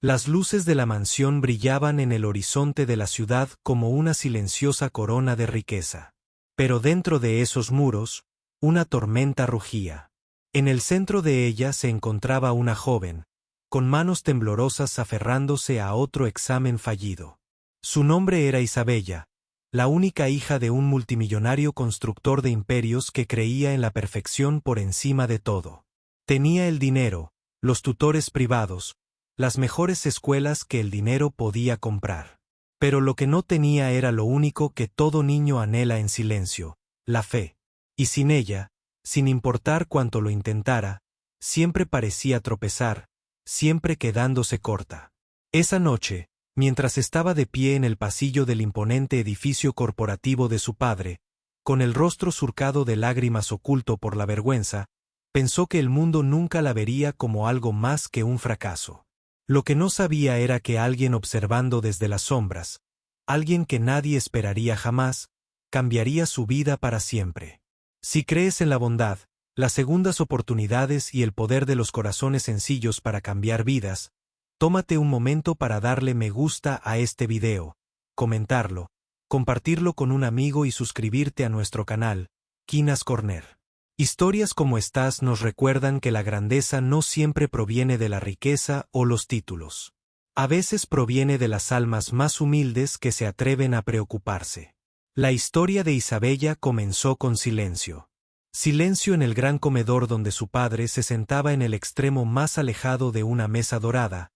Las luces de la mansión brillaban en el horizonte de la ciudad como una silenciosa corona de riqueza. Pero dentro de esos muros, una tormenta rugía. En el centro de ella se encontraba una joven, con manos temblorosas aferrándose a otro examen fallido. Su nombre era Isabella, la única hija de un multimillonario constructor de imperios que creía en la perfección por encima de todo. Tenía el dinero, los tutores privados, las mejores escuelas que el dinero podía comprar. Pero lo que no tenía era lo único que todo niño anhela en silencio, la fe. Y sin ella, sin importar cuánto lo intentara, siempre parecía tropezar, siempre quedándose corta. Esa noche, mientras estaba de pie en el pasillo del imponente edificio corporativo de su padre, con el rostro surcado de lágrimas oculto por la vergüenza, pensó que el mundo nunca la vería como algo más que un fracaso. Lo que no sabía era que alguien observando desde las sombras, alguien que nadie esperaría jamás, cambiaría su vida para siempre. Si crees en la bondad, las segundas oportunidades y el poder de los corazones sencillos para cambiar vidas, tómate un momento para darle me gusta a este video, comentarlo, compartirlo con un amigo y suscribirte a nuestro canal, Quinas Corner. Historias como estas nos recuerdan que la grandeza no siempre proviene de la riqueza o los títulos. A veces proviene de las almas más humildes que se atreven a preocuparse. La historia de Isabella comenzó con silencio. Silencio en el gran comedor donde su padre se sentaba en el extremo más alejado de una mesa dorada,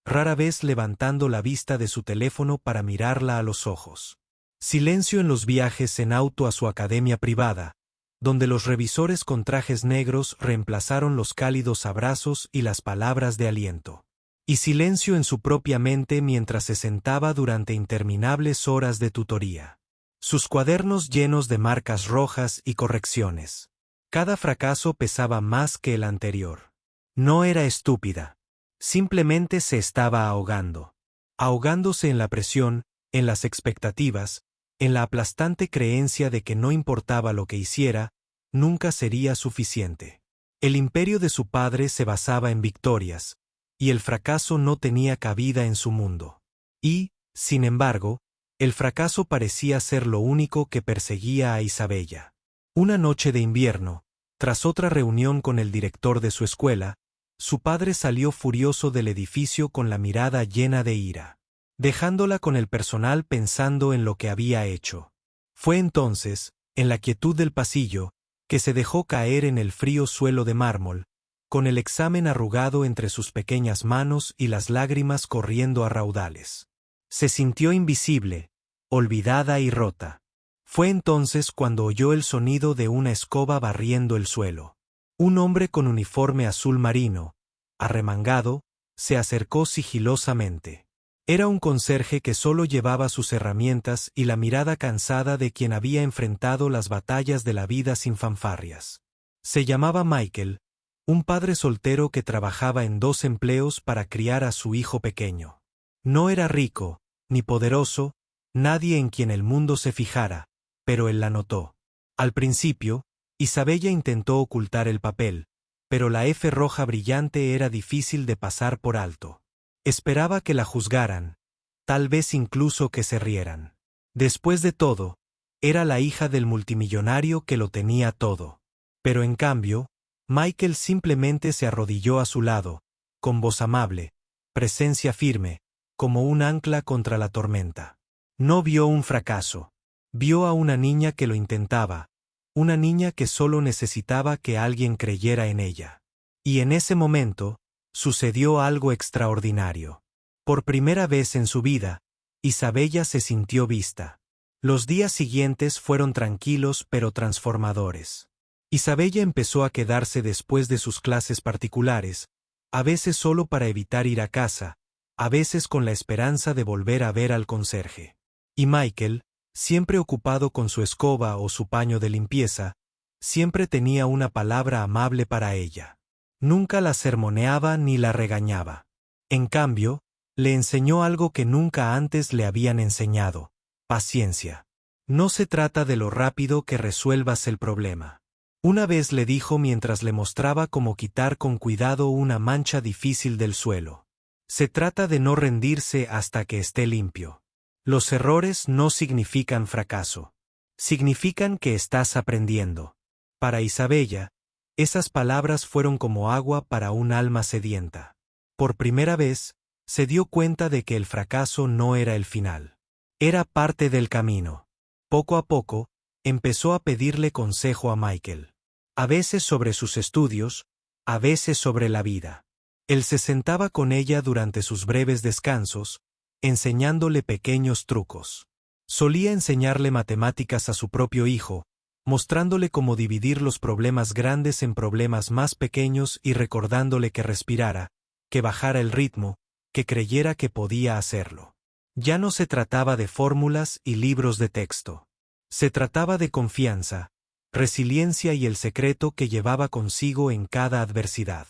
rara vez levantando la vista de su teléfono para mirarla a los ojos. Silencio en los viajes en auto a su academia privada, donde los revisores con trajes negros reemplazaron los cálidos abrazos y las palabras de aliento. Y silencio en su propia mente mientras se sentaba durante interminables horas de tutoría. Sus cuadernos llenos de marcas rojas y correcciones. Cada fracaso pesaba más que el anterior. No era estúpida. Simplemente se estaba ahogando. Ahogándose en la presión, en las expectativas, en la aplastante creencia de que no importaba lo que hiciera, nunca sería suficiente. El imperio de su padre se basaba en victorias, y el fracaso no tenía cabida en su mundo. Y, sin embargo, el fracaso parecía ser lo único que perseguía a Isabella. Una noche de invierno, tras otra reunión con el director de su escuela, su padre salió furioso del edificio con la mirada llena de ira, dejándola con el personal pensando en lo que había hecho. Fue entonces, en la quietud del pasillo, que se dejó caer en el frío suelo de mármol, con el examen arrugado entre sus pequeñas manos y las lágrimas corriendo a raudales. Se sintió invisible, olvidada y rota. Fue entonces cuando oyó el sonido de una escoba barriendo el suelo. Un hombre con uniforme azul marino, arremangado, se acercó sigilosamente. Era un conserje que solo llevaba sus herramientas y la mirada cansada de quien había enfrentado las batallas de la vida sin fanfarrias. Se llamaba Michael, un padre soltero que trabajaba en 2 empleos para criar a su hijo pequeño. No era rico, ni poderoso, nadie en quien el mundo se fijara, pero él la notó. Al principio, Isabella intentó ocultar el papel, pero la F roja brillante era difícil de pasar por alto. Esperaba que la juzgaran, tal vez incluso que se rieran. Después de todo, era la hija del multimillonario que lo tenía todo. Pero en cambio, Michael simplemente se arrodilló a su lado, con voz amable, presencia firme, como un ancla contra la tormenta. No vio un fracaso. Vio a una niña que lo intentaba, una niña que solo necesitaba que alguien creyera en ella. Y en ese momento, sucedió algo extraordinario. Por primera vez en su vida, Isabella se sintió vista. Los días siguientes fueron tranquilos pero transformadores. Isabella empezó a quedarse después de sus clases particulares, a veces solo para evitar ir a casa, a veces con la esperanza de volver a ver al conserje. Y Michael, siempre ocupado con su escoba o su paño de limpieza, siempre tenía una palabra amable para ella. Nunca la sermoneaba ni la regañaba. En cambio, le enseñó algo que nunca antes le habían enseñado: paciencia. No se trata de lo rápido que resuelvas el problema. Una vez le dijo mientras le mostraba cómo quitar con cuidado una mancha difícil del suelo. Se trata de no rendirse hasta que esté limpio. Los errores no significan fracaso. Significan que estás aprendiendo. Para Isabella, esas palabras fueron como agua para un alma sedienta. Por primera vez, se dio cuenta de que el fracaso no era el final. Era parte del camino. Poco a poco, empezó a pedirle consejo a Michael. A veces sobre sus estudios, a veces sobre la vida. Él se sentaba con ella durante sus breves descansos, enseñándole pequeños trucos. Solía enseñarle matemáticas a su propio hijo, mostrándole cómo dividir los problemas grandes en problemas más pequeños y recordándole que respirara, que bajara el ritmo, que creyera que podía hacerlo. Ya no se trataba de fórmulas y libros de texto. Se trataba de confianza, resiliencia y el secreto que llevaba consigo en cada adversidad.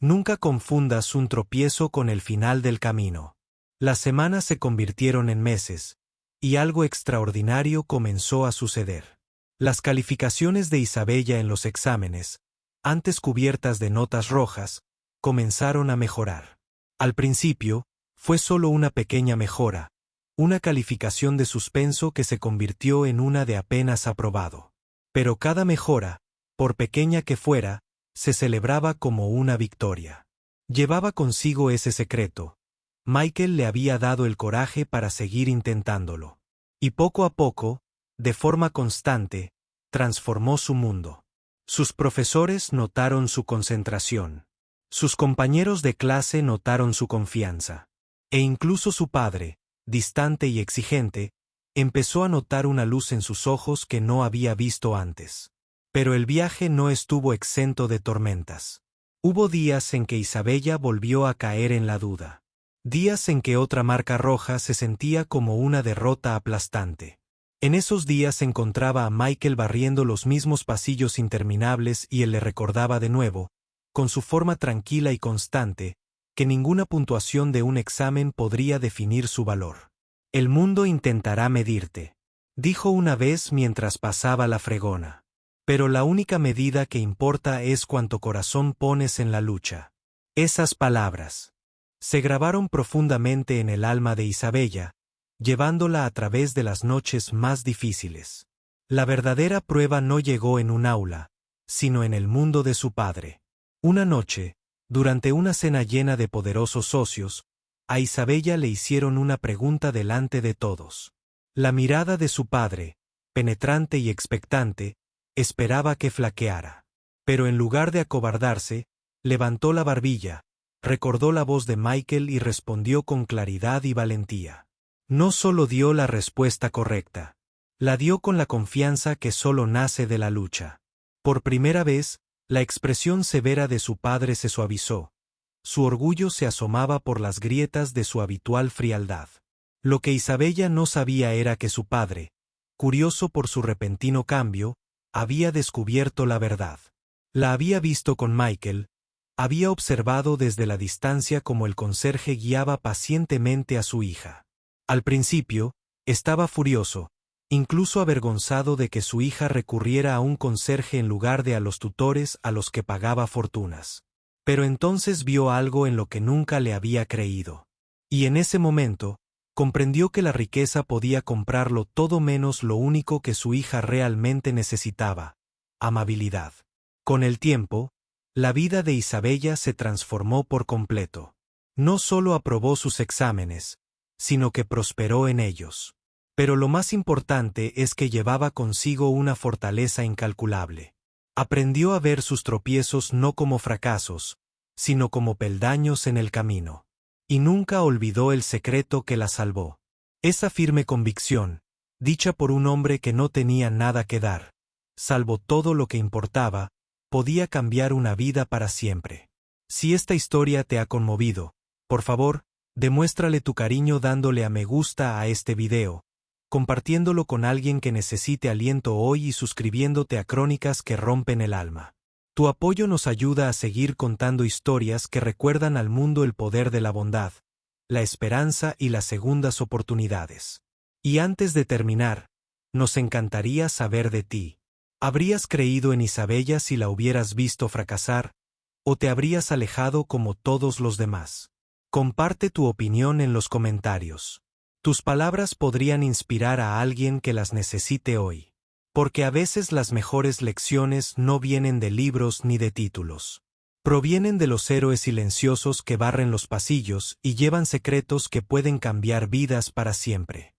Nunca confundas un tropiezo con el final del camino. Las semanas se convirtieron en meses, y algo extraordinario comenzó a suceder. Las calificaciones de Isabella en los exámenes, antes cubiertas de notas rojas, comenzaron a mejorar. Al principio, fue solo una pequeña mejora, una calificación de suspenso que se convirtió en una de apenas aprobado. Pero cada mejora, por pequeña que fuera, se celebraba como una victoria. Llevaba consigo ese secreto. Michael le había dado el coraje para seguir intentándolo. Y poco a poco, de forma constante, transformó su mundo. Sus profesores notaron su concentración. Sus compañeros de clase notaron su confianza. E incluso su padre, distante y exigente, empezó a notar una luz en sus ojos que no había visto antes. Pero el viaje no estuvo exento de tormentas. Hubo días en que Isabella volvió a caer en la duda. Días en que otra marca roja se sentía como una derrota aplastante. En esos días encontraba a Michael barriendo los mismos pasillos interminables y él le recordaba de nuevo, con su forma tranquila y constante, que ninguna puntuación de un examen podría definir su valor. El mundo intentará medirte, dijo una vez mientras pasaba la fregona. Pero la única medida que importa es cuánto corazón pones en la lucha. Esas palabras se grabaron profundamente en el alma de Isabella, llevándola a través de las noches más difíciles. La verdadera prueba no llegó en un aula, sino en el mundo de su padre. Una noche, durante una cena llena de poderosos socios, a Isabella le hicieron una pregunta delante de todos. La mirada de su padre, penetrante y expectante, esperaba que flaqueara. Pero en lugar de acobardarse, levantó la barbilla, recordó la voz de Michael y respondió con claridad y valentía. No solo dio la respuesta correcta, la dio con la confianza que solo nace de la lucha. Por primera vez, la expresión severa de su padre se suavizó. Su orgullo se asomaba por las grietas de su habitual frialdad. Lo que Isabella no sabía era que su padre, curioso por su repentino cambio, había descubierto la verdad. La había visto con Michael, había observado desde la distancia cómo el conserje guiaba pacientemente a su hija. Al principio, estaba furioso, incluso avergonzado de que su hija recurriera a un conserje en lugar de a los tutores a los que pagaba fortunas. Pero entonces vio algo en lo que nunca le había creído. Y en ese momento, comprendió que la riqueza podía comprarlo todo menos lo único que su hija realmente necesitaba: amabilidad. Con el tiempo, la vida de Isabella se transformó por completo. No solo aprobó sus exámenes, sino que prosperó en ellos. Pero lo más importante es que llevaba consigo una fortaleza incalculable. Aprendió a ver sus tropiezos no como fracasos, sino como peldaños en el camino. Y nunca olvidó el secreto que la salvó. Esa firme convicción, dicha por un hombre que no tenía nada que dar, salvo todo lo que importaba, podía cambiar una vida para siempre. Si esta historia te ha conmovido, por favor, demuéstrale tu cariño dándole a me gusta a este video, compartiéndolo con alguien que necesite aliento hoy y suscribiéndote a Crónicas que rompen el alma. Tu apoyo nos ayuda a seguir contando historias que recuerdan al mundo el poder de la bondad, la esperanza y las segundas oportunidades. Y antes de terminar, nos encantaría saber de ti. ¿Habrías creído en Isabella si la hubieras visto fracasar, o te habrías alejado como todos los demás? Comparte tu opinión en los comentarios. Tus palabras podrían inspirar a alguien que las necesite hoy. Porque a veces las mejores lecciones no vienen de libros ni de títulos. Provienen de los héroes silenciosos que barren los pasillos y llevan secretos que pueden cambiar vidas para siempre.